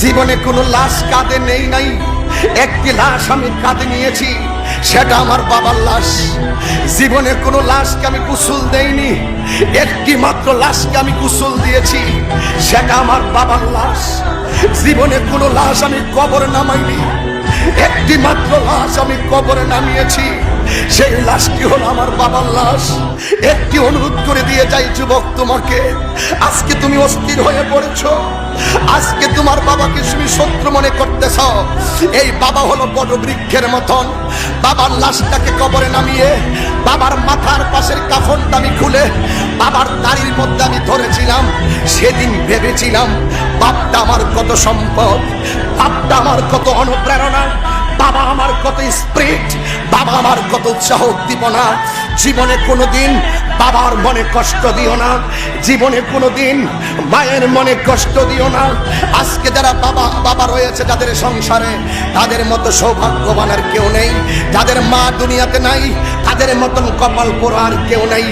জীবনে কোনো লাশ কাঁধে নেই নাই, একটি লাশ আমি কাঁধে নিয়েছি, সেটা আমার বাবার লাশ। জীবনে কোনো লাশকে আমি গোসল দেইনি, একটি মাত্র লাশকে আমি গোসল দিয়েছি, সেটা আমার বাবার লাশ। জীবনে কোনো লাশ আমি কবরে নামাইনি, একটি মাত্র লাশ আমি কবরে নামিয়েছি, সেই লাশটি হলো আমার বাবার লাশ। একটি অনুরোধ করে দিয়ে যাই যুবক তোমাকে, আজকে তুমি অস্থির হয়ে পড়েছো, আজকে তোমার বাবাকে তুমি শত্রু মনে করতেছ। এই বাবা হলো বড় বৃক্ষের মতন। বাবার লাশটাকে কবরে নামিয়ে বাবার মাথার পাশের কাফনটা আমি খুলে বাবার দাড়ির মধ্যে আমি ধরেছিলাম। সেদিন ভেবেছিলাম বাপটা আমার কত সম্পদ, বাপটা আমার কত অনুপ্রেরণা, বাবা আমার কত স্পিরিট, বাবা আমার কত উৎসাহ উদ্দীপনা। জীবনে কোনোদিন বাবার মনে কষ্ট দিও না, জীবনে কোনোদিন মায়ের মনে কষ্ট দিও না। আজকে যারা বাবা বাবা রয়েছে যাদের সংসারে, তাদের মতো সৌভাগ্যবান আর কেউ নেই। যাদের মা দুনিয়াতে নাই, তাদের মতন কপাল পোড়া আর কেউ নেই।